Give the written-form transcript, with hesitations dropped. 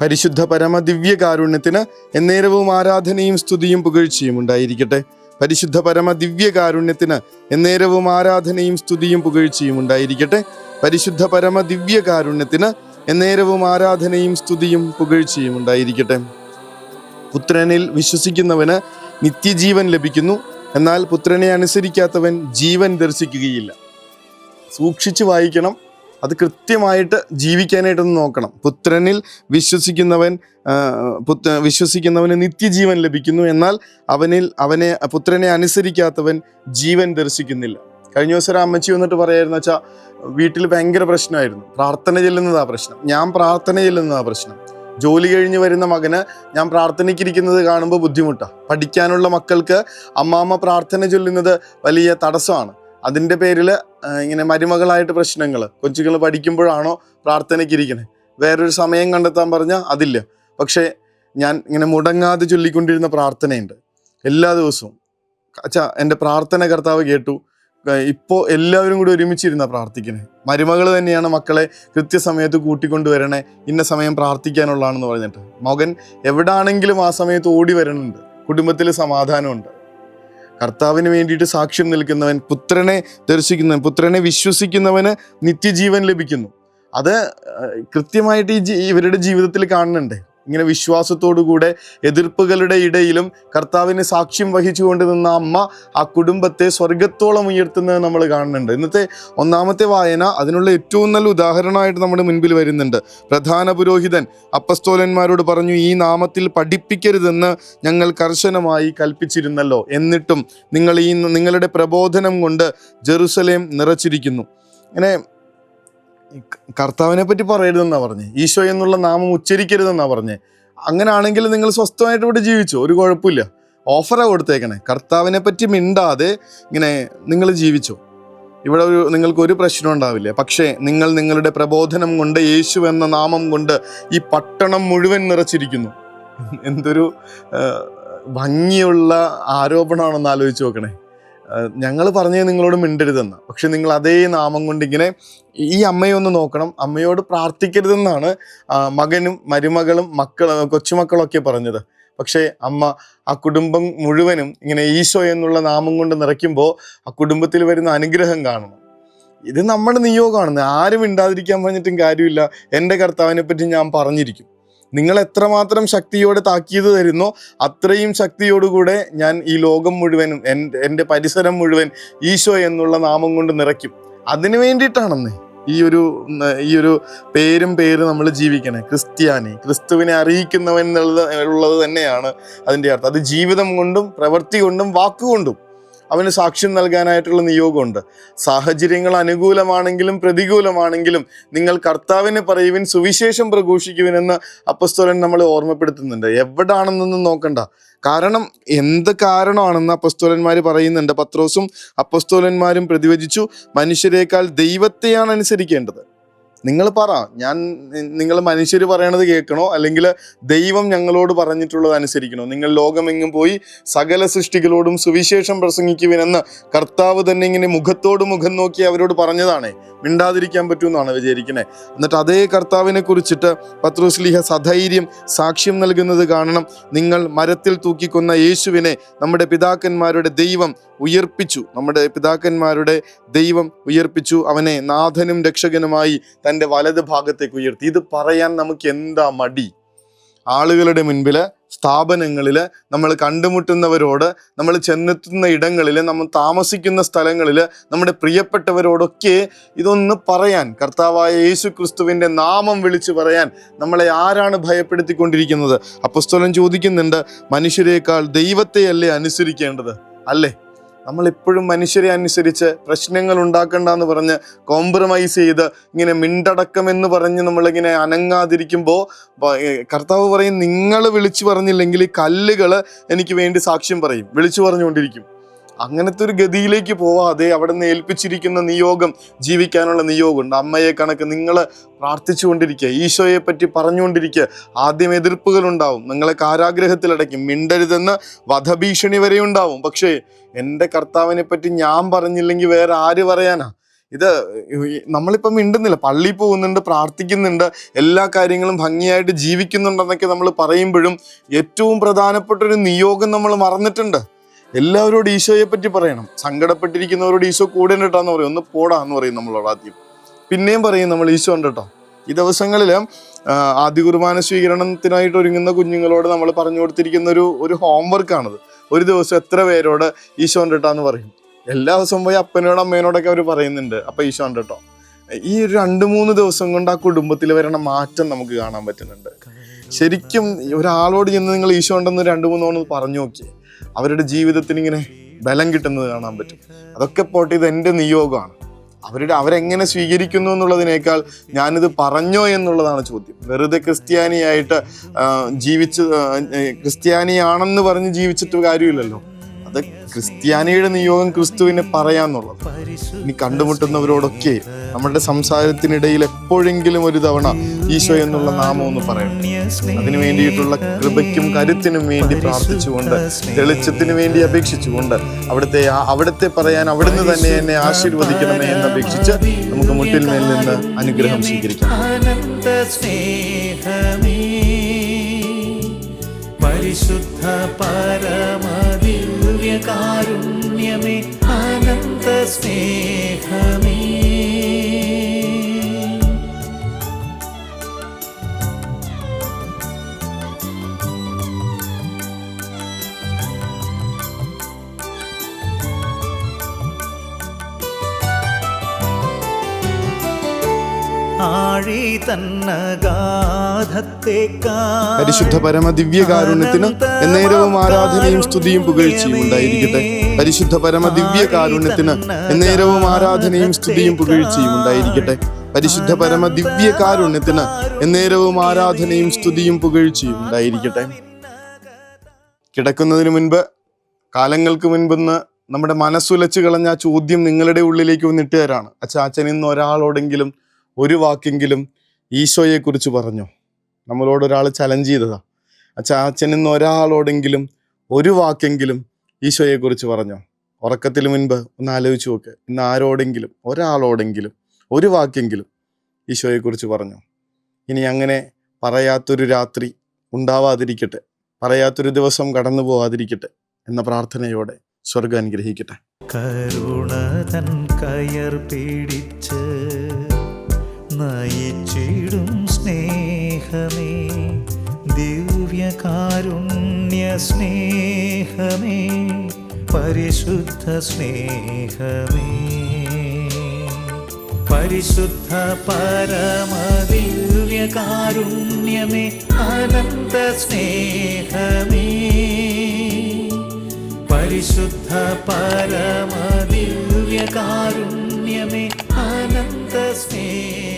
പരിശുദ്ധ പരമ ദിവ്യകാരുണ്യത്തിന് എന്നേരവും ആരാധനയും സ്തുതിയും പുകഴ്ചയും ഉണ്ടായിരിക്കട്ടെ. പരിശുദ്ധ പരമ ദിവ്യകാരുണ്യത്തിന് എന്നേരവും ആരാധനയും സ്തുതിയും പുകഴ്ചയും ഉണ്ടായിരിക്കട്ടെ. പരിശുദ്ധ പരമ ദിവ്യകാരുണ്യത്തിന് എന്നേരവും ആരാധനയും സ്തുതിയും പുകഴ്ചയും ഉണ്ടായിരിക്കട്ടെ. പുത്രനിൽ വിശ്വസിക്കുന്നവന് നിത്യജീവൻ ലഭിക്കുന്നു, എന്നാൽ പുത്രനെ അനുസരിക്കാത്തവൻ ജീവൻ ദർശിക്കുകയില്ല. സൂക്ഷിച്ച് വായിക്കണം, അത് കൃത്യമായിട്ട് ജീവിക്കാനായിട്ടൊന്ന് നോക്കണം. പുത്രനിൽ വിശ്വസിക്കുന്നവന് നിത്യജീവൻ ലഭിക്കുന്നു, എന്നാൽ പുത്രനെ അനുസരിക്കാത്തവൻ ജീവൻ ദർശിക്കുന്നില്ല. കഴിഞ്ഞ ദിവസം അമ്മച്ചി വന്നിട്ട് പറയായിരുന്നു, വെച്ചാൽ വീട്ടിൽ ഭയങ്കര പ്രശ്നമായിരുന്നു, പ്രാർത്ഥന ചെല്ലുന്നതാ പ്രശ്നം, ഞാൻ പ്രാർത്ഥന ചെല്ലുന്നതാ പ്രശ്നം. ജോലി കഴിഞ്ഞ് വരുന്ന മകന് ഞാൻ പ്രാർത്ഥനയ്ക്കിരിക്കുന്നത് കാണുമ്പോൾ ബുദ്ധിമുട്ടാണ്. പഠിക്കാനുള്ള മക്കൾക്ക് അമ്മാമ്മ പ്രാർത്ഥന ചൊല്ലുന്നത് വലിയ തടസ്സമാണ്. അതിൻ്റെ പേരിൽ ഇങ്ങനെ മരുമകളായിട്ട് പ്രശ്നങ്ങൾ. കൊച്ചുങ്ങൾ പഠിക്കുമ്പോഴാണോ പ്രാർത്ഥനയ്ക്കിരിക്കണേ, വേറൊരു സമയം കണ്ടെത്താൻ പറഞ്ഞാൽ അതില്ല. പക്ഷേ ഞാൻ ഇങ്ങനെ മുടങ്ങാതെ ചൊല്ലിക്കൊണ്ടിരുന്ന പ്രാർത്ഥനയുണ്ട് എല്ലാ ദിവസവും. എൻ്റെ പ്രാർത്ഥന കർത്താവ് കേട്ടു. ഇപ്പോൾ എല്ലാവരും കൂടി ഒരുമിച്ചിരുന്ന പ്രാർത്ഥിക്കണേ. മരുമകൾ തന്നെയാണ് മക്കളെ കൃത്യസമയത്ത് കൂട്ടിക്കൊണ്ടുവരണേ, ഇന്ന സമയം പ്രാർത്ഥിക്കാനുള്ളതാണെന്ന് പറഞ്ഞിട്ട്. മകൻ എവിടാണെങ്കിലും ആ സമയത്ത് ഓടി വരണുണ്ട്. കുടുംബത്തിൽ സമാധാനമുണ്ട്. കർത്താവിന് വേണ്ടിയിട്ട് സാക്ഷ്യം നിൽക്കുന്നവൻ, പുത്രനെ ദർശിക്കുന്നവൻ, പുത്രനെ വിശ്വസിക്കുന്നവന് നിത്യജീവൻ ലഭിക്കുന്നു. അത് കൃത്യമായിട്ട് ഇവരുടെ ജീവിതത്തിൽ കാണുന്നുണ്ട്. ഇങ്ങനെ വിശ്വാസത്തോടുകൂടെ എതിർപ്പുകളുടെ ഇടയിലും കർത്താവിന് സാക്ഷ്യം വഹിച്ചുകൊണ്ട് നിന്ന അമ്മ ആ കുടുംബത്തെ സ്വർഗത്തോളം ഉയർത്തുന്നത് നമ്മൾ കാണുന്നുണ്ട്. ഇന്നത്തെ ഒന്നാമത്തെ വായന അതിനുള്ള ഏറ്റവും നല്ല ഉദാഹരണമായിട്ട് നമ്മുടെ മുൻപിൽ വരുന്നുണ്ട്. പ്രധാന പുരോഹിതൻ അപ്പസ്തോലന്മാരോട് പറഞ്ഞു, ഈ നാമത്തിൽ പഠിപ്പിക്കരുതെന്ന് ഞങ്ങൾ കർശനമായി കൽപ്പിച്ചിരുന്നല്ലോ, എന്നിട്ടും നിങ്ങളുടെ പ്രബോധനം കൊണ്ട് ജെറുസലേം നിറച്ചിരിക്കുന്നു. ഇങ്ങനെ കർത്താവിനെ പറ്റി പറയരുതെന്നാ പറഞ്ഞേ, ഈശോ എന്നുള്ള നാമം ഉച്ചരിക്കരുതെന്നാ പറഞ്ഞേ. അങ്ങനെയാണെങ്കിൽ നിങ്ങൾ സ്വസ്ഥമായിട്ട് ഇവിടെ ജീവിച്ചോ, ഒരു കുഴപ്പമില്ല. ഓഫറാ കൊടുത്തേക്കണേ. കർത്താവിനെ പറ്റി മിണ്ടാതെ ഇങ്ങനെ നിങ്ങൾ ജീവിച്ചോ, ഇവിടെ നിങ്ങൾക്കൊരു പ്രശ്നം ഉണ്ടാവില്ല. പക്ഷേ നിങ്ങളുടെ പ്രബോധനം കൊണ്ട്, യേശു എന്ന നാമം കൊണ്ട് ഈ പട്ടണം മുഴുവൻ നിറച്ചിരിക്കുന്നു. എന്തൊരു ഭംഗിയുള്ള ആരോപണമാണെന്ന് ആലോചിച്ച് നോക്കണേ. ഞങ്ങൾ പറഞ്ഞത് നിങ്ങളോട് മിണ്ടരുതെന്ന്, പക്ഷെ നിങ്ങൾ അതേ നാമം കൊണ്ട് ഇങ്ങനെ. ഈ അമ്മയെ ഒന്ന് നോക്കണം, അമ്മയോട് പ്രാർത്ഥിക്കരുതെന്നാണ് മകനും മരുമകളും കൊച്ചുമക്കളൊക്കെ പറഞ്ഞത്. പക്ഷേ അമ്മ ആ കുടുംബം മുഴുവനും ഇങ്ങനെ ഈശോ എന്നുള്ള നാമം കൊണ്ട് നിറയ്ക്കുമ്പോൾ ആ കുടുംബത്തിൽ വരുന്ന അനുഗ്രഹം കാണണം. ഇത് നമ്മുടെ നിയോഗമാണ്. ആരും മിണ്ടാതിരിക്കാൻ പറഞ്ഞിട്ടും കാര്യമില്ല. എൻ്റെ കർത്താവിനെ പറ്റി ഞാൻ പറഞ്ഞിരിക്കും. നിങ്ങൾ എത്രമാത്രം ശക്തിയോടെ താക്കീത് തരുന്നോ അത്രയും ശക്തിയോടുകൂടെ ഞാൻ ഈ ലോകം മുഴുവനും എൻ്റെ പരിസരം മുഴുവൻ ഈശോ എന്നുള്ള നാമം കൊണ്ട് നിറയ്ക്കും. അതിനു വേണ്ടിയിട്ടാണെന്ന് ഈ ഒരു പേര് നമ്മൾ ജീവിക്കണേ. ക്രിസ്ത്യാനി, ക്രിസ്തുവിനെ അറിയിക്കുന്നവൻ എന്നുള്ളത് തന്നെയാണ് അതിൻ്റെ അർത്ഥം. അത് ജീവിതം കൊണ്ടും പ്രവൃത്തി കൊണ്ടും വാക്കുകൊണ്ടും അവന് സാക്ഷ്യം നൽകാനായിട്ടുള്ള നിയോഗമുണ്ട്. സാഹചര്യങ്ങൾ അനുകൂലമാണെങ്കിലും പ്രതികൂലമാണെങ്കിലും നിങ്ങൾ കർത്താവിനെ പറയുവിൻ, സുവിശേഷം പ്രഘോഷിക്കുവിനെന്ന് അപ്പസ്തോലൻ നമ്മളെ ഓർമ്മപ്പെടുത്തുന്നുണ്ട്. എവിടാണെന്നൊന്നും നോക്കണ്ട. കാരണം എന്ത് കാരണമാണെന്ന് അപ്പസ്തോലന്മാർ പറയുന്നുണ്ട്. പത്രോസും അപ്പസ്തോലന്മാരും പ്രതിവചിച്ചു, മനുഷ്യരെക്കാൾ ദൈവത്തെയാണ് അനുസരിക്കേണ്ടത്. നിങ്ങൾ നിങ്ങൾ മനുഷ്യർ പറയണത് കേൾക്കണോ, അല്ലെങ്കിൽ ദൈവം ഞങ്ങളോട് പറഞ്ഞിട്ടുള്ളത് അനുസരിക്കണോ? നിങ്ങൾ ലോകമെങ്ങും പോയി സകല സൃഷ്ടികളോടും സുവിശേഷം പ്രസംഗിക്കുവിനെന്ന് കർത്താവ് തന്നെ ഇങ്ങനെ മുഖത്തോട് മുഖം നോക്കി അവരോട് പറഞ്ഞതാണേ. മിണ്ടാതിരിക്കാൻ പറ്റുമെന്നാണ് വിചാരിക്കണേ. എന്നിട്ട് അതേ കർത്താവിനെ കുറിച്ചിട്ട് പത്രോസ്ലീഹ സധൈര്യം സാക്ഷ്യം നൽകുന്നത് കാണണം. നിങ്ങൾ മരത്തിൽ തൂക്കിക്കൊന്ന യേശുവിനെ നമ്മുടെ പിതാക്കന്മാരുടെ ദൈവം ഉയർപ്പിച്ചു. അവനെ നാഥനും രക്ഷകനുമായി തൻ്റെ വലത് ഭാഗത്തേക്ക് ഉയർത്തി. ഇത് പറയാൻ നമുക്ക് എന്താ മടി? ആളുകളുടെ മുൻപിൽ, സ്ഥാപനങ്ങളിൽ, നമ്മൾ കണ്ടുമുട്ടുന്നവരോട്, നമ്മൾ ചെന്നെത്തുന്ന ഇടങ്ങളിൽ, നമ്മൾ താമസിക്കുന്ന സ്ഥലങ്ങളിൽ, നമ്മുടെ പ്രിയപ്പെട്ടവരോടൊക്കെ ഇതൊന്ന് പറയാൻ, കർത്താവായ യേശു ക്രിസ്തുവിൻ്റെ നാമം വിളിച്ചു പറയാൻ നമ്മളെ ആരാണ് ഭയപ്പെടുത്തിക്കൊണ്ടിരിക്കുന്നത്? അപ്പോസ്തലൻ ചോദിക്കുന്നുണ്ട്, മനുഷ്യരെക്കാൾ ദൈവത്തെയല്ലേ അനുസരിക്കേണ്ടത്? അല്ലേ? നമ്മളെപ്പോഴും മനുഷ്യരെ അനുസരിച്ച് പ്രശ്നങ്ങൾ ഉണ്ടാക്കണ്ടെന്ന് പറഞ്ഞ് കോംപ്രമൈസ് ചെയ്ത് ഇങ്ങനെ മിണ്ടടക്കമെന്ന് പറഞ്ഞ് നമ്മളിങ്ങനെ അനങ്ങാതിരിക്കുമ്പോൾ കർത്താവ് പറയും, നിങ്ങൾ വിളിച്ചു പറഞ്ഞില്ലെങ്കിൽ ഈ കല്ലുകൾ എനിക്ക് വേണ്ടി സാക്ഷ്യം പറയും. വിളിച്ചു പറഞ്ഞുകൊണ്ടിരിക്കും. അങ്ങനത്തെ ഒരു ഗതിയിലേക്ക് പോവാതെ അവിടെ നിന്ന് ഏൽപ്പിച്ചിരിക്കുന്ന നിയോഗം, ജീവിക്കാനുള്ള നിയോഗമുണ്ട്. അമ്മയെ കണക്ക് നിങ്ങൾ പ്രാർത്ഥിച്ചുകൊണ്ടിരിക്കുക, ഈശോയെ പറ്റി പറഞ്ഞുകൊണ്ടിരിക്കുക. ആദ്യം എതിർപ്പുകൾ ഉണ്ടാവും, നിങ്ങളെ കാരാഗ്രഹത്തിലടയ്ക്കും, മിണ്ടരുതെന്ന് വധഭീഷണി വരെ ഉണ്ടാവും. പക്ഷേ എൻ്റെ കർത്താവിനെ പറ്റി ഞാൻ പറഞ്ഞില്ലെങ്കിൽ വേറെ ആര് പറയാനാ? ഇത് നമ്മളിപ്പം മിണ്ടുന്നില്ല, പള്ളിയിൽ പോകുന്നുണ്ട്, പ്രാർത്ഥിക്കുന്നുണ്ട്, എല്ലാ കാര്യങ്ങളും ഭംഗിയായിട്ട് ജീവിക്കുന്നുണ്ടെന്നൊക്കെ നമ്മൾ പറയുമ്പോഴും ഏറ്റവും പ്രധാനപ്പെട്ട ഒരു നിയോഗം നമ്മൾ മറന്നിട്ടുണ്ട്. എല്ലാവരോടും ഈശോയെ പറ്റി പറയണം. സങ്കടപ്പെട്ടിരിക്കുന്നവരോട് ഈശോ കൂടെ ഉണ്ടിട്ടാന്ന് പറയും, ഒന്ന് പോടാന്ന് പറയും നമ്മളോട് ആദ്യം. പിന്നെയും പറയും നമ്മൾ ഈശോ ഉണ്ട് കേട്ടോ. ഈ ദിവസങ്ങളിൽ ആദ്യ കുർബാന സ്വീകരണത്തിനായിട്ട് ഒരുങ്ങുന്ന കുഞ്ഞുങ്ങളോട് നമ്മൾ പറഞ്ഞു കൊടുത്തിരിക്കുന്ന ഒരു ഹോംവർക്കാണത്. ഒരു ദിവസം എത്ര പേരോട് ഈശോ ഉണ്ട് കേട്ടാന്ന് പറയും. എല്ലാ ദിവസവും പോയി അപ്പനോടും അമ്മേനോടൊക്കെ അവർ പറയുന്നുണ്ട് അപ്പം ഈശോ ഉണ്ട് കേട്ടോ. ഈ 2-3 ദിവസം കൊണ്ട് ആ കുടുംബത്തിൽ വരണ മാറ്റം നമുക്ക് കാണാൻ പറ്റുന്നുണ്ട്. ശരിക്കും ഒരാളോട് ചെന്ന് നിങ്ങൾ ഈശോ ഉണ്ടെന്ന് 2-3 തവണ പറഞ്ഞു നോക്കിയേ, അവരുടെ ജീവിതത്തിന് ഇങ്ങനെ ബലം കിട്ടുന്നത് കാണാൻ പറ്റും. അതൊക്കെ പോട്ടെ, ഇത് എൻ്റെ നിയോഗമാണ്. അവരെങ്ങനെ സ്വീകരിക്കുന്നു എന്നുള്ളതിനേക്കാൾ ഞാനിത് പറഞ്ഞോ എന്നുള്ളതാണ് ചോദ്യം. വെറുതെ ക്രിസ്ത്യാനിയായിട്ട് ക്രിസ്ത്യാനിയാണെന്ന് പറഞ്ഞ് ജീവിച്ചിട്ട് കാര്യമില്ലല്ലോ. അത് ക്രിസ്ത്യാനിയുടെ നിയോഗം ക്രിസ്തുവിനെ പറയാന്നുള്ളത്. ഇനി കണ്ടുമുട്ടുന്നവരോടൊക്കെ നമ്മുടെ സംസാരത്തിനിടയിൽ എപ്പോഴെങ്കിലും ഒരു തവണ ഈശോ എന്നുള്ള നാമം ഒന്ന് പറയണം. അതിനു വേണ്ടിയിട്ടുള്ള കൃപയ്ക്കും കരുത്തിനും വേണ്ടി പ്രാർത്ഥിച്ചുകൊണ്ട്, തെളിച്ചത്തിന് വേണ്ടി അപേക്ഷിച്ചുകൊണ്ട്, അവിടുത്തെ പറയാൻ അവിടുന്ന് തന്നെ എന്നെ ആശീർവദിക്കണമേ എന്ന് അപേക്ഷിച്ച് നമുക്ക് മുട്ടിന്മേൽ നിന്ന് അനുഗ്രഹം സ്വീകരിക്കാം. പരിശുദ്ധ പരമദിവ്യകാരുണ്യമേ, അനന്ത സ്നേഹമേ. പരിശുദ്ധ പരമ ദിവ്യകാരുണ്യത്തിന് എന്നേരവും ആരാധനയും സ്തുതിയും പുകഴ്ചയും ഉണ്ടായിരിക്കട്ടെ. പരിശുദ്ധ പരമ ദിവ്യകാരുണ്യത്തിന് എന്നേരവും ആരാധനയും സ്തുതിയും പുകഴ്ചയും ഉണ്ടായിരിക്കട്ടെ. പരിശുദ്ധ പരമ ദിവ്യകാരുണ്യത്തിന് എന്നേരവും ആരാധനയും സ്തുതിയും പുകഴ്ചയും ഉണ്ടായിരിക്കട്ടെ. കിടക്കുന്നതിന് മുൻപ്, കാലങ്ങൾക്ക് മുൻപെന്ന് നമ്മുടെ മനസ്സുലച്ച് കളഞ്ഞ ആ ചോദ്യം നിങ്ങളുടെ ഉള്ളിലേക്ക് വന്നിട്ട് തരാണ്. അച്ഛൻ ഇന്ന് ഒരാളോടെങ്കിലും ഒരു വാക്കെങ്കിലും ഈശോയെക്കുറിച്ച് പറഞ്ഞോ? നമ്മളോട് ഒരാൾ ചലഞ്ച് ചെയ്തതാ. അച്ഛൻ ഇന്ന് ഒരാളോടെങ്കിലും ഒരു വാക്കെങ്കിലും ഈശോയെക്കുറിച്ച് പറഞ്ഞോ? ഉറക്കത്തിന് മുൻപ് ഒന്ന് ആലോചിച്ച് നോക്ക്. ഇന്ന് ആരോടെങ്കിലും ഒരാളോടെങ്കിലും ഒരു വാക്കെങ്കിലും ഈശോയെക്കുറിച്ച് പറഞ്ഞോ? ഇനി അങ്ങനെ പറയാത്തൊരു രാത്രി ഉണ്ടാവാതിരിക്കട്ടെ, പറയാത്തൊരു ദിവസം കടന്നു പോവാതിരിക്കട്ടെ എന്ന പ്രാർത്ഥനയോടെ സ്വർഗം അനുഗ്രഹിക്കട്ടെ. കരുണ തൻ കയർ പിടിച്ച് നയിച്ചിടും സ്നേഹമേ, ദിവ്യകാരുണ്യ സ്നേഹമേ, പരിശുദ്ധ സ്നേഹമേ. പരിശുദ്ധ പരമദിവ്യകാരുണ്യമേ, അനന്ത സ്നേഹമേ. പരിശുദ്ധ പരമദിവ്യകാരുണ്യമേ, അനന്ത സ്നേഹമേ.